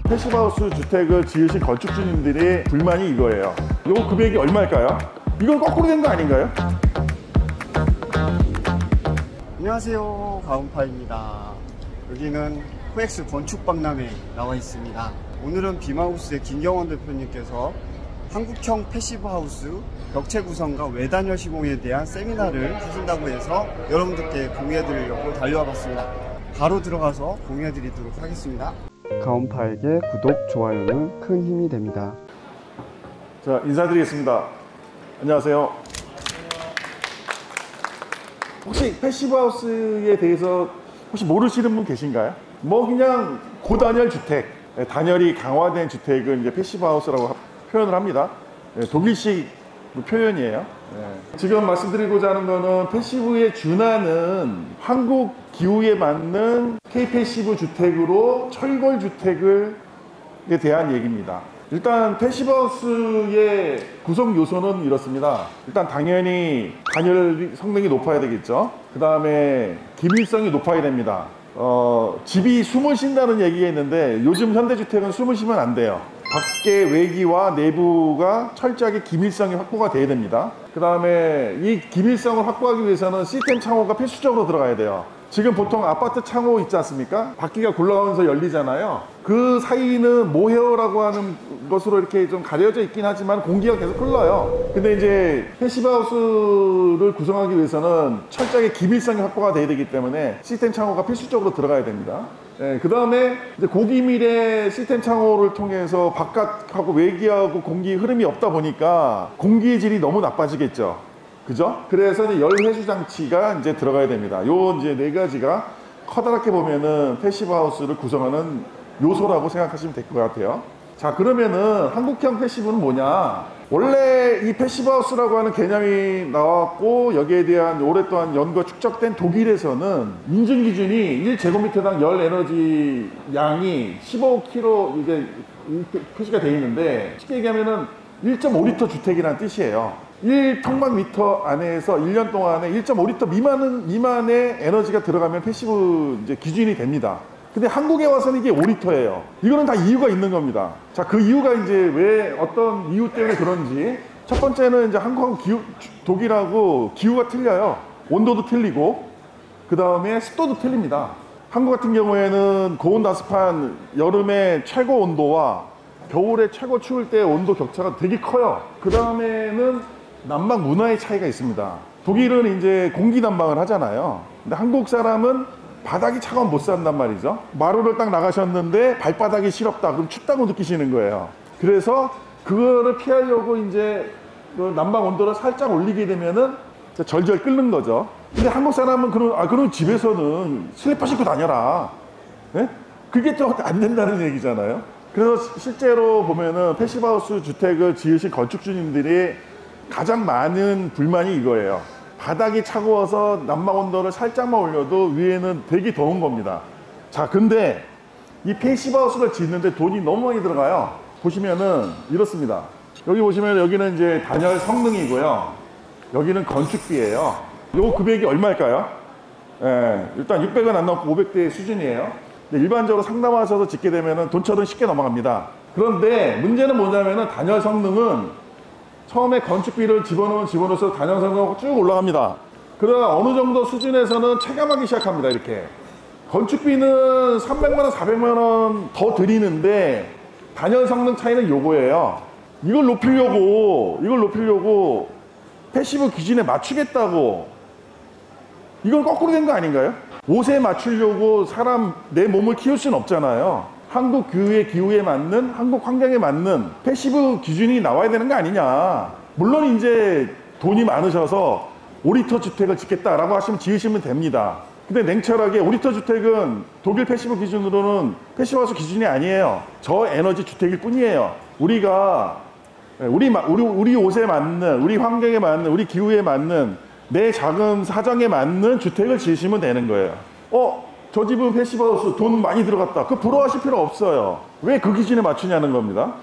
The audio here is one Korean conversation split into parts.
패시브하우스 주택을 지으신 건축주님들의 불만이 이거예요. 요 금액이 얼마일까요? 이건 거꾸로 된 거 아닌가요? 안녕하세요, 가온파입니다. 여기는 코엑스 건축박람회에 나와 있습니다. 오늘은 비마우스의 김경원 대표님께서 한국형 패시브하우스 벽체 구성과 외단열 시공에 대한 세미나를 하신다고 해서 여러분들께 공유해드리려고 달려와 봤습니다. 바로 들어가서 공유해드리도록 하겠습니다. 가온파에게 구독, 좋아요는 큰 힘이 됩니다. 자, 인사드리겠습니다. 안녕하세요. 혹시 패시브하우스에 대해서 혹시 모르시는 분 계신가요? 뭐 그냥 고단열 주택, 단열이 강화된 주택을 이제 패시브하우스라고 표현을 합니다. 독일식 표현이에요. 지금 말씀드리고자 하는 거는 패시브에 준하는 한국 기후에 맞는 K-패시브 주택으로 철골 주택에 대한 얘기입니다. 일단 패시브하우스의 구성 요소는 이렇습니다. 일단 당연히 단열 성능이 높아야 되겠죠. 그 다음에 기밀성이 높아야 됩니다. 집이 숨을 쉰다는 얘기가 있는데 요즘 현대주택은 숨을 쉬면 안 돼요. 밖의 외기와 내부가 철저하게 기밀성이 확보가 돼야 됩니다. 그 다음에 이 기밀성을 확보하기 위해서는 시스템 창호가 필수적으로 들어가야 돼요. 지금 보통 아파트 창호 있지 않습니까? 바퀴가 굴러가면서 열리잖아요. 그 사이는 모헤어라고 하는 것으로 이렇게 좀 가려져 있긴 하지만 공기가 계속 흘러요. 근데 이제 패시브하우스를 구성하기 위해서는 철저하게 기밀성이 확보가 돼야 되기 때문에 시스템 창호가 필수적으로 들어가야 됩니다. 그 다음에 이제 고기밀의 시스템 창호를 통해서 바깥하고 외기하고 공기 흐름이 없다 보니까 공기의 질이 너무 나빠지겠죠. 그죠? 그래서 이제 열 회수 장치가 이제 들어가야 됩니다. 요 이제 네 가지가 커다랗게 보면은 패시브하우스를 구성하는 요소라고 생각하시면 될 것 같아요. 자, 그러면은 한국형 패시브는 뭐냐? 원래 이 패시브하우스라고 하는 개념이 나왔고 여기에 대한 오랫동안 연구가 축적된 독일에서는 인증 기준이 1제곱미터당 열 에너지 양이 15kg 이게 표시가 되어 있는데 쉽게 얘기하면은 1.5리터 주택이라는 뜻이에요. 1평방미터 안에서 1년 동안에 1.5리터 미만의 에너지가 들어가면 패시브 이제 기준이 됩니다. 근데 한국에 와서는 이게 5리터예요. 이거는 다 이유가 있는 겁니다. 자, 그 이유가 이제 왜 어떤 이유 때문에 그런지. 첫 번째는 이제 한국하고 독일하고 기후가 틀려요. 온도도 틀리고, 그 다음에 습도도 틀립니다. 한국 같은 경우에는 고온다습한 여름에 최고 온도와 겨울에 최고 추울 때 온도 격차가 되게 커요. 그 다음에는 난방 문화의 차이가 있습니다. 독일은 이제 공기 난방을 하잖아요. 근데 한국 사람은 바닥이 차가우면 못 산단 말이죠. 마루를 딱 나가셨는데 발바닥이 시렵다. 그럼 춥다고 느끼시는 거예요. 그래서 그거를 피하려고 이제 그 난방 온도를 살짝 올리게 되면은 절절 끓는 거죠. 근데 한국 사람은 그럼 집에서는 슬리퍼 신고 다녀라. 네? 그게 또 안 된다는 얘기잖아요. 그래서 실제로 보면은 패시브하우스 주택을 지으신 건축주님들이 가장 많은 불만이 이거예요. 바닥이 차가워서 난방 온도를 살짝만 올려도 위에는 되게 더운 겁니다. 자, 근데 이 패시브하우스를 짓는데 돈이 너무 많이 들어가요. 보시면은 이렇습니다. 여기 보시면 여기는 이제 단열 성능이고요. 여기는 건축비예요. 요 금액이 얼마일까요? 일단 600원 안 넘고 500대 수준이에요. 일반적으로 상담하셔서 짓게 되면은 돈처럼 쉽게 넘어갑니다. 그런데 문제는 뭐냐면은 단열 성능은 처음에 건축비를 집어넣어서 단열 성능이 쭉 올라갑니다. 그러다 어느 정도 수준에서는 체감하기 시작합니다. 이렇게 건축비는 300만원 400만원 더 드리는데 단열 성능 차이는 요거예요. 이걸 높이려고 패시브 기준에 맞추겠다고, 이건 거꾸로 된 거 아닌가요? 옷에 맞추려고 내 몸을 키울 수는 없잖아요. 한국 기후에 맞는, 한국 환경에 맞는 패시브 기준이 나와야 되는 거 아니냐. 물론 이제 돈이 많으셔서 5리터 주택을 짓겠다라고 하시면 지으시면 됩니다. 근데 냉철하게 5리터 주택은 독일 패시브 기준으로는 패시브하우스 기준이 아니에요. 저에너지 주택일 뿐이에요. 우리 옷에 맞는, 우리 환경에 맞는, 우리 기후에 맞는, 내 작은 사정에 맞는 주택을 지으시면 되는 거예요. 저 집은 패시브하우스 돈 많이 들어갔다. 그거 부러워하실 필요 없어요. 왜 그 기준에 맞추냐는 겁니다.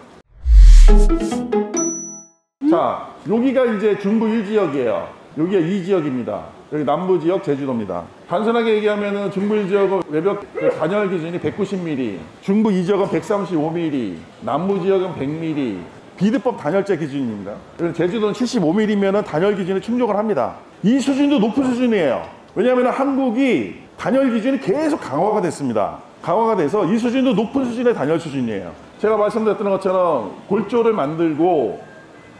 자, 여기가 이제 중부 1지역이에요. 여기가 이 지역입니다. 여기 남부 지역 제주도입니다. 단순하게 얘기하면 중부 1지역은 외벽 단열 기준이 190mm, 중부 2지역은 135mm, 남부 지역은 100mm, 비드법 단열재 기준입니다. 그래서 제주도는 75mm면 단열 기준에 충족을 합니다. 이 수준도 높은 수준이에요. 왜냐하면 한국이 단열 기준이 계속 강화가 됐습니다. 강화가 돼서 이 수준도 높은 수준의 단열 수준이에요. 제가 말씀드렸던 것처럼 골조를 만들고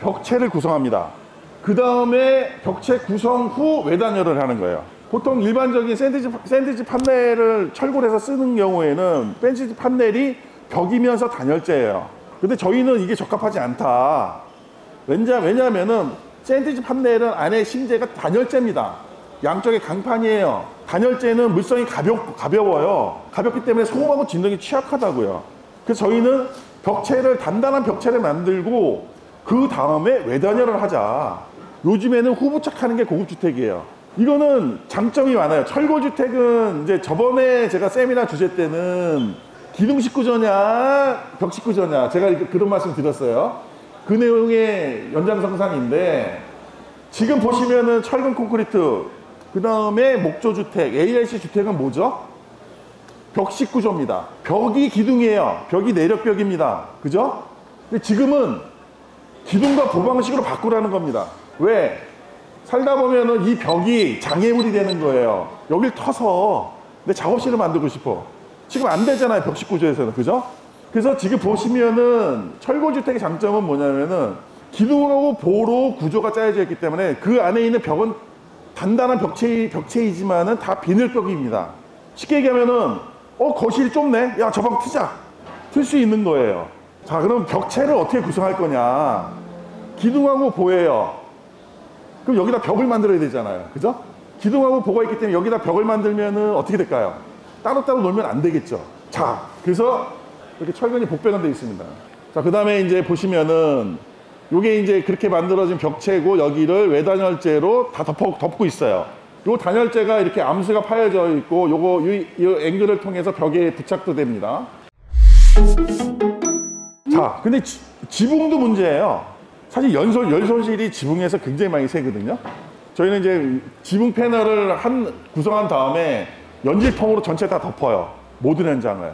벽체를 구성합니다. 그 다음에 벽체 구성 후 외단열을 하는 거예요. 보통 일반적인 샌드위치 판넬을 철골해서 쓰는 경우에는 샌드위치 판넬이 벽이면서 단열재예요. 근데 저희는 이게 적합하지 않다. 왜냐하면은 샌드위치 판넬은 안에 심재가 단열재입니다. 양쪽에 강판이에요. 단열재는 물성이 가벼워요. 가볍기 때문에 소음하고 진동이 취약하다고요. 그래서 저희는 단단한 벽체를 만들고 그 다음에 외단열을 하자. 요즘에는 후부착하는 게 고급주택이에요. 이거는 장점이 많아요. 철골주택은 이제 저번에 제가 세미나 주제 때는 기둥식 구조냐 벽식 구조냐 제가 그런 말씀 드렸어요. 그 내용의 연장선상인데 지금 보시면은 철근 콘크리트 그 다음에 목조주택 ARC 주택은 뭐죠? 벽식 구조입니다. 벽이 기둥이에요. 벽이 내력벽입니다. 그죠? 근데 지금은 기둥과 보방식으로 바꾸라는 겁니다. 왜? 살다 보면은 이 벽이 장애물이 되는 거예요. 여길 터서 내 작업실을 만들고 싶어. 지금 안 되잖아요. 벽식 구조에서는. 그죠? 그래서 지금 보시면은 철골주택의 장점은 뭐냐면은 기둥하고 보로 구조가 짜여져 있기 때문에 그 안에 있는 벽은 단단한 벽체이지만은 다 비늘벽입니다. 쉽게 얘기하면은 거실이 좁네? 야, 저 방 트자. 틀 수 있는 거예요. 자, 그럼 벽체를 어떻게 구성할 거냐? 기둥하고 보예요. 그럼 여기다 벽을 만들어야 되잖아요. 그죠? 기둥하고 보가 있기 때문에 여기다 벽을 만들면은 어떻게 될까요? 따로따로 놀면 안 되겠죠. 자, 그래서 이렇게 철근이 복배가 되어 있습니다. 자, 그 다음에 이제 보시면은 요게 이제 그렇게 만들어진 벽체고 여기를 외단열재로 다 덮고 있어요. 요 단열재가 이렇게 암수가 파여져 있고 요거 이 앵글을 통해서 벽에 부착도 됩니다. 자, 근데 지붕도 문제예요. 사실 열손실이 지붕에서 굉장히 많이 세거든요. 저희는 이제 지붕 패널을 구성한 다음에 연질폼으로 전체 다 덮어요. 모든 현장을.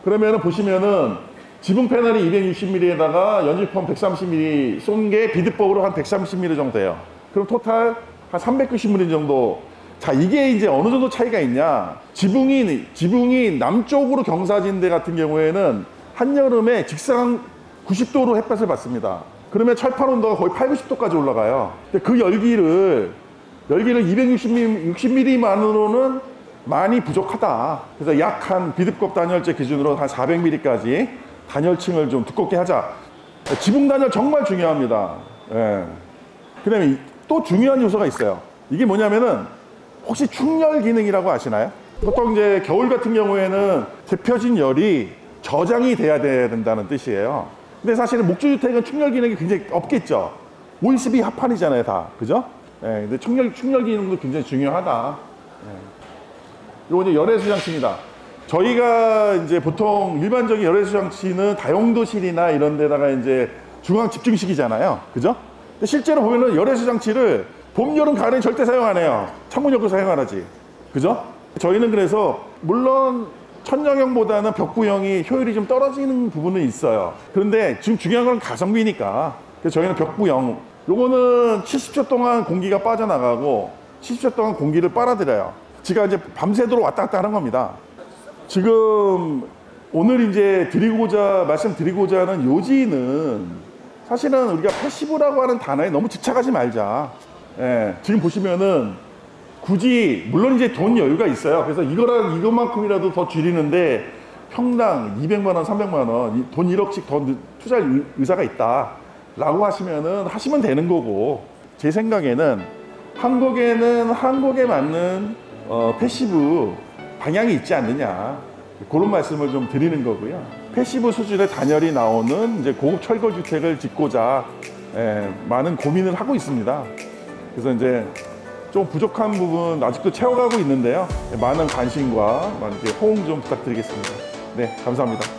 그러면은 보시면은 지붕 패널이 260mm에다가 연질폼 130mm 쏜 게 비드법으로 한 130mm 정도 돼요. 그럼 토탈 한 390mm 정도. 자, 이게 이제 어느 정도 차이가 있냐. 지붕이 남쪽으로 경사진 데 같은 경우에는 한여름에 직사광 90도로 햇볕을 받습니다. 그러면 철판 온도가 거의 80~90도까지 올라가요. 근데 그 열기를 260mm만으로는 많이 부족하다. 그래서 약한 비드법 단열재 기준으로 한 400mm까지 단열층을 좀 두껍게 하자. 지붕 단열 정말 중요합니다. 예. 그 다음에 또 중요한 요소가 있어요. 이게 뭐냐면은 혹시 충열 기능이라고 아시나요? 보통 이제 겨울 같은 경우에는 데펴진 열이 저장이 돼야 된다는 뜻이에요. 근데 사실은 목조주택은 충열 기능이 굉장히 없겠죠. OSB 합판이잖아요, 다. 그죠? 예, 근데 충열 기능도 굉장히 중요하다. 예. 요거 이제 열애수 장치입니다. 저희가 이제 보통 일반적인 열애수 장치는 다용도실이나 이런 데다가 이제 중앙 집중식이잖아요. 그죠? 근데 실제로 보면은 열애수 장치를 봄, 여름, 가을엔 절대 사용 안 해요. 창문 옆으로 사용 안 하지. 그죠? 저희는 그래서 물론 천정형보다는 벽구형이 효율이 좀 떨어지는 부분은 있어요. 그런데 지금 중요한 건 가성비니까. 그래서 저희는 벽구형. 요거는 70초 동안 공기가 빠져나가고 70초 동안 공기를 빨아들여요. 제가 이제 밤새도록 왔다 갔다 하는 겁니다. 지금 오늘 이제 말씀드리고자 하는 요지는 사실은 우리가 패시브라고 하는 단어에 너무 집착하지 말자. 예, 지금 보시면은 굳이 물론 이제 돈 여유가 있어요. 그래서 이것만큼이라도 더 줄이는데 평당 200만 원, 300만 원, 돈 1억씩 더 투자할 의사가 있다 라고 하시면 되는 거고, 제 생각에는 한국에는 한국에 맞는 패시브 방향이 있지 않느냐, 그런 말씀을 좀 드리는 거고요. 패시브 수준의 단열이 나오는 이제 고급 철거 주택을 짓고자 많은 고민을 하고 있습니다. 그래서 이제 좀 부족한 부분 아직도 채워가고 있는데요. 많은 관심과 많은 호응 좀 부탁드리겠습니다. 네, 감사합니다.